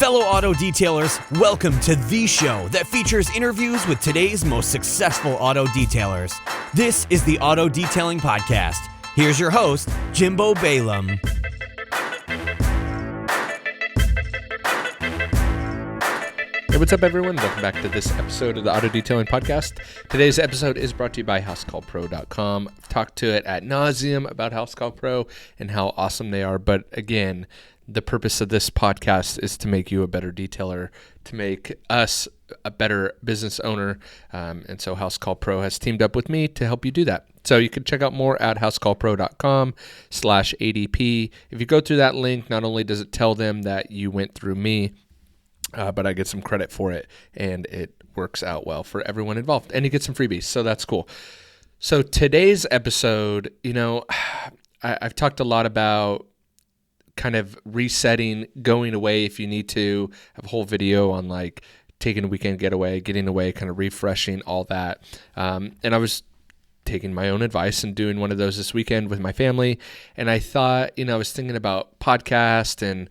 Fellow auto detailers, welcome to the show that features interviews with today's most successful auto detailers. This is the Auto Detailing Podcast. Here's your host, Jimbo Balaam. Hey, what's up, everyone? Welcome back to this episode of the Auto Detailing Podcast. Today's episode is brought to you by HouseCallPro.com. I've talked to it ad nauseum about HouseCall Pro and how awesome they are, but again, the purpose of this podcast is to make you a better detailer, to make us a better business owner, and so HouseCall Pro has teamed up with me to help you do that. So you can check out more at housecallpro.com/ADP. If you go through that link, not only does it tell them that you went through me, but I get some credit for it, and it works out well for everyone involved, and you get some freebies, so that's cool. So today's episode, I've talked a lot about kind of resetting, going away if you need to. I have a whole video on like taking a weekend getaway, getting away, kind of refreshing, all that. And I was taking my own advice and doing one of those this weekend with my family. And I thought, I was thinking about podcast and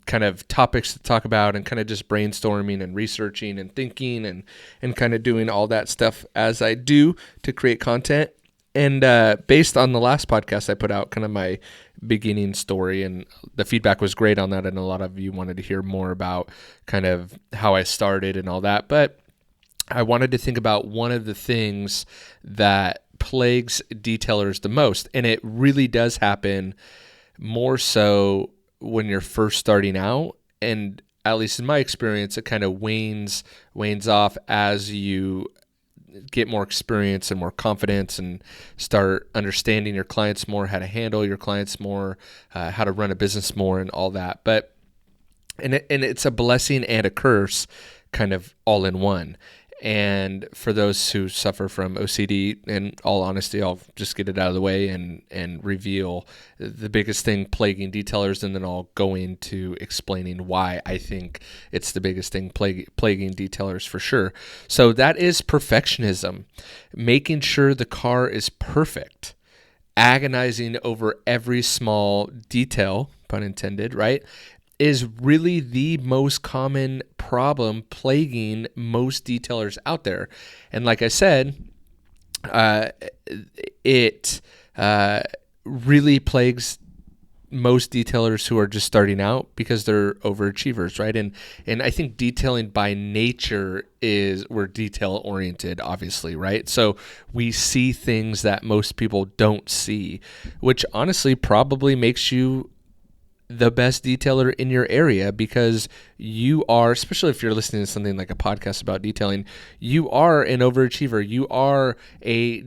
kind of topics to talk about and kind of just brainstorming and researching and thinking and kind of doing all that stuff as I do to create content. And based on the last podcast I put out, kind of my beginning story, and the feedback was great on that, and a lot of you wanted to hear more about kind of how I started and all that. But I wanted to think about one of the things that plagues detailers the most, and it really does happen more so when you're first starting out, and at least in my experience, it kind of wanes off as you get more experience and more confidence and start understanding your clients more, how to handle your clients more, how to run a business more, and all that. And it's a blessing and a curse kind of all in one. And for those who suffer from OCD, in all honesty, I'll just get it out of the way and reveal the biggest thing plaguing detailers, and then I'll go into explaining why I think it's the biggest thing plaguing detailers for sure. So that is perfectionism, making sure the car is perfect, agonizing over every small detail, pun intended, right? Is really the most common problem plaguing most detailers out there. And like I said, it really plagues most detailers who are just starting out because they're overachievers, right? And I think detailing by nature we're detail oriented, obviously, right? So we see things that most people don't see, which honestly probably makes you the best detailer in your area, because you are, especially if you're listening to something like a podcast about detailing, you are an overachiever. You are a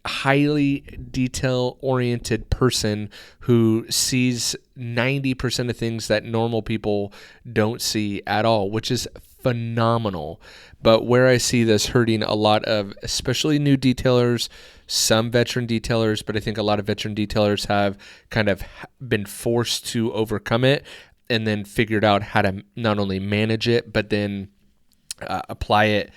highly detail-oriented person who sees 90% of things that normal people don't see at all, which is phenomenal. But where I see this hurting a lot of, especially new detailers, some veteran detailers, but I think a lot of veteran detailers have kind of been forced to overcome it and then figured out how to not only manage it, but then apply it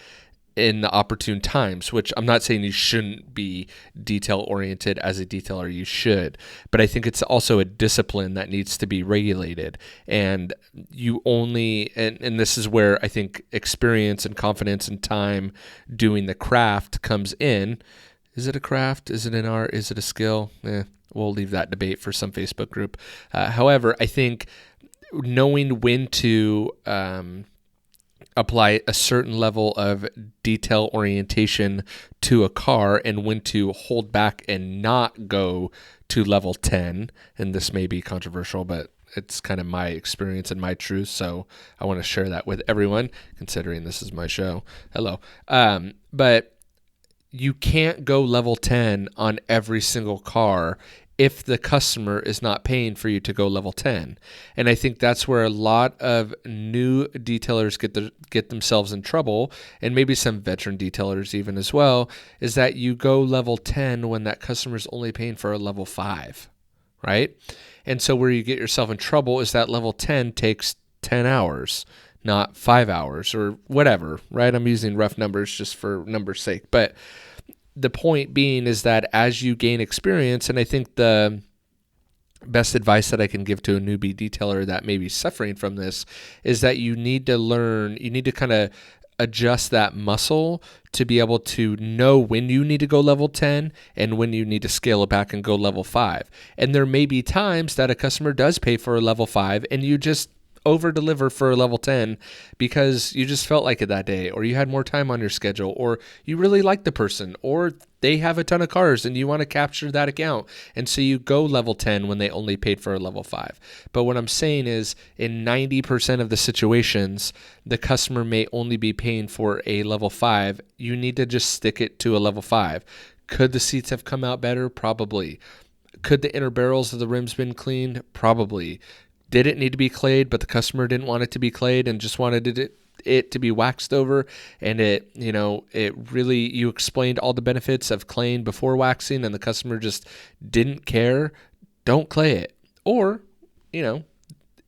in the opportune times, which I'm not saying you shouldn't be detail-oriented as a detailer, you should, but I think it's also a discipline that needs to be regulated. And you only, and this is where I think experience and confidence and time doing the craft comes in. Is it a craft? Is it an art? Is it a skill? We'll leave that debate for some Facebook group. However, I think knowing when to apply a certain level of detail orientation to a car and when to hold back and not go to level 10, and this may be controversial, but it's kind of my experience and my truth, so I want to share that with everyone, considering this is my show. Hello. But you can't go level 10 on every single car if the customer is not paying for you to go level 10. And I think that's where a lot of new detailers get themselves in trouble, and maybe some veteran detailers even as well, is that you go level 10 when that customer is only paying for a level 5, right? And so where you get yourself in trouble is that level 10 takes 10 hours, not 5 hours or whatever, right? I'm using rough numbers just for numbers' sake. But the point being is that as you gain experience, and I think the best advice that I can give to a newbie detailer that may be suffering from this is that you need to kind of adjust that muscle to be able to know when you need to go level 10 and when you need to scale it back and go level 5. And there may be times that a customer does pay for a level 5 and you just over deliver for a level 10 because you just felt like it that day, or you had more time on your schedule, or you really like the person, or they have a ton of cars and you want to capture that account. And so you go level 10 when they only paid for a level 5. But what I'm saying is in 90% of the situations, the customer may only be paying for a level 5. You need to just stick it to a level 5. Could the seats have come out better? Probably. Could the inner barrels of the rims been cleaned? Probably. Did it need to be clayed, but the customer didn't want it to be clayed and just wanted it to be waxed over? And it really, you explained all the benefits of claying before waxing and the customer just didn't care. Don't clay it. Or,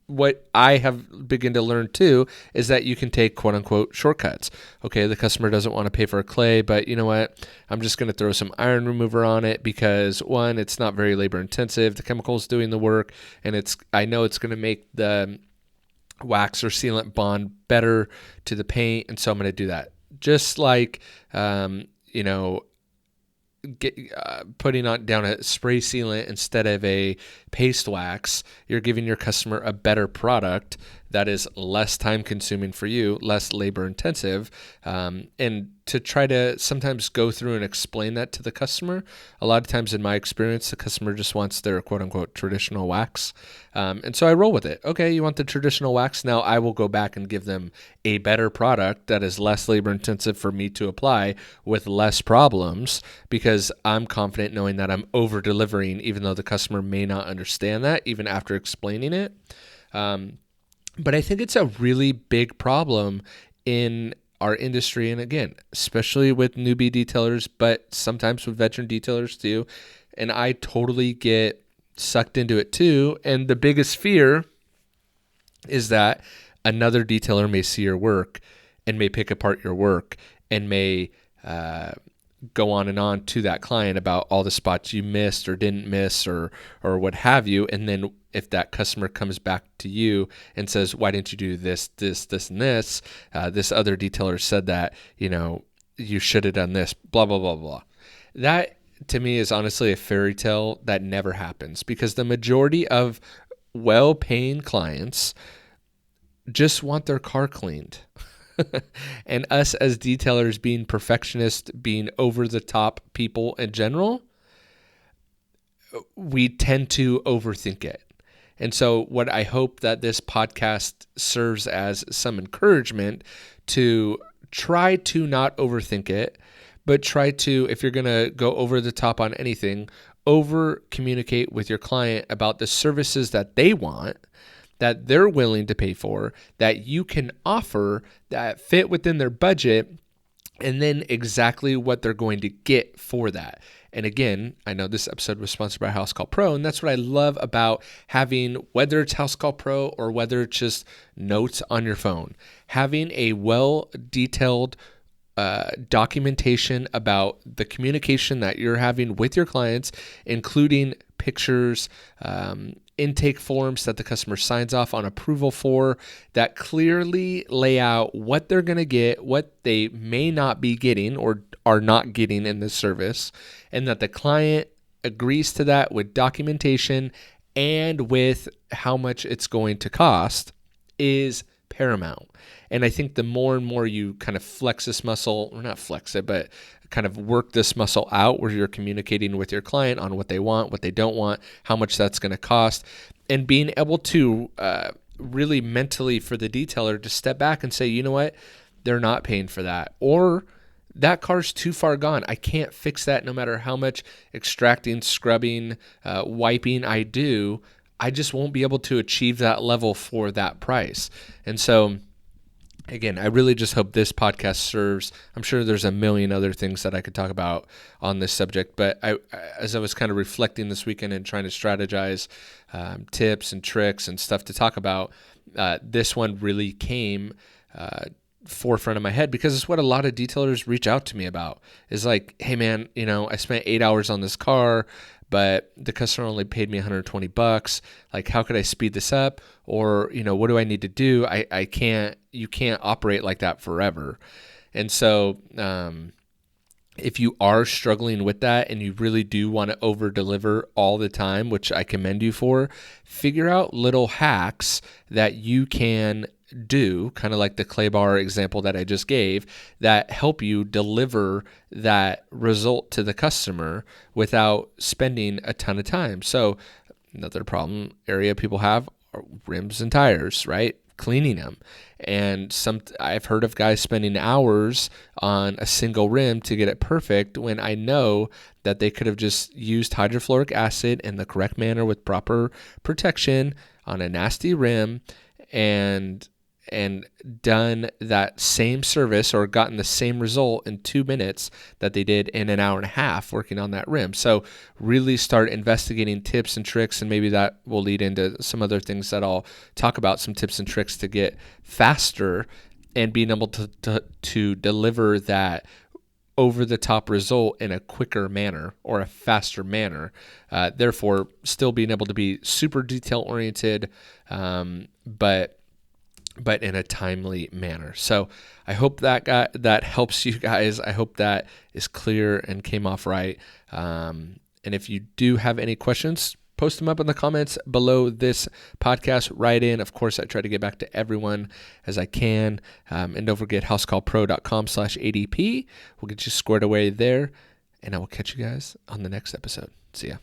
what I have begun to learn too is that you can take quote unquote shortcuts. Okay, the customer doesn't want to pay for a clay, but you know what? I'm just going to throw some iron remover on it because one, it's not very labor intensive. The chemical's doing the work, and I know it's going to make the wax or sealant bond better to the paint, and so I'm going to do that. Just like putting down a spray sealant instead of a paste wax, you're giving your customer a better product that is less time consuming for you, less labor intensive. And to try to sometimes go through and explain that to the customer, a lot of times in my experience, the customer just wants their quote unquote traditional wax. And so I roll with it. Okay, you want the traditional wax? Now I will go back and give them a better product that is less labor intensive for me to apply with less problems, because I'm confident knowing that I'm over delivering, even though the customer may not understand that even after explaining it. But I think it's a really big problem in our industry. And again, especially with newbie detailers, but sometimes with veteran detailers too. And I totally get sucked into it too. And the biggest fear is that another detailer may see your work and may pick apart your work and may go on and on to that client about all the spots you missed or didn't miss or what have you. And then if that customer comes back to you and says, why didn't you do this, and this? This other detailer said that, you should have done this, blah, blah, blah, blah. That to me is honestly a fairy tale that never happens, because the majority of well-paying clients just want their car cleaned. And us as detailers, being perfectionists, being over the top people in general, we tend to overthink it. And so what I hope that this podcast serves as some encouragement to try to not overthink it, but try to, if you're going to go over the top on anything, over communicate with your client about the services that they want, that they're willing to pay for, that you can offer, that fit within their budget, and then exactly what they're going to get for that. And again, I know this episode was sponsored by House Call Pro, and that's what I love about having, whether it's House Call Pro or whether it's just notes on your phone, having a well-detailed documentation about the communication that you're having with your clients, including pictures, intake forms that the customer signs off on approval for, that clearly lay out what they're going to get, what they may not be getting or are not getting in this service, and that the client agrees to that with documentation and with how much it's going to cost, is paramount. And I think the more and more you kind of flex this muscle, or not flex it, but kind of work this muscle out where you're communicating with your client on what they want, what they don't want, how much that's going to cost, and being able to really mentally for the detailer to step back and say, you know what, they're not paying for that. Or that car's too far gone. I can't fix that no matter how much extracting, scrubbing, wiping I do. I just won't be able to achieve that level for that price. And so again, I really just hope this podcast serves. I'm sure there's a million other things that I could talk about on this subject, but as I was kind of reflecting this weekend and trying to strategize tips and tricks and stuff to talk about, this one really came forefront of my head because it's what a lot of detailers reach out to me about is like, hey man, I spent 8 hours on this car, but the customer only paid me $120. Like, how could I speed this up? Or, what do I need to do? You can't operate like that forever. And so, if you are struggling with that and you really do want to over deliver all the time, which I commend you for, figure out little hacks that you can do, kind of like the clay bar example that I just gave, that help you deliver that result to the customer without spending a ton of time. So another problem area people have are rims and tires, right? Cleaning them. And I've heard of guys spending hours on a single rim to get it perfect when I know that they could have just used hydrofluoric acid in the correct manner with proper protection on a nasty rim and done that same service or gotten the same result in 2 minutes that they did in an hour and a half working on that rim. So really start investigating tips and tricks, and maybe that will lead into some other things that I'll talk about, some tips and tricks to get faster and being able to deliver that over-the-top result in a quicker manner or a faster manner. Therefore, still being able to be super detail-oriented, but in a timely manner. So I hope that helps you guys. I hope that is clear and came off right. And if you do have any questions, post them up in the comments below this podcast. Write in. Of course, I try to get back to everyone as I can. And don't forget housecallpro.com/ADP. We'll get you squared away there. And I will catch you guys on the next episode. See ya.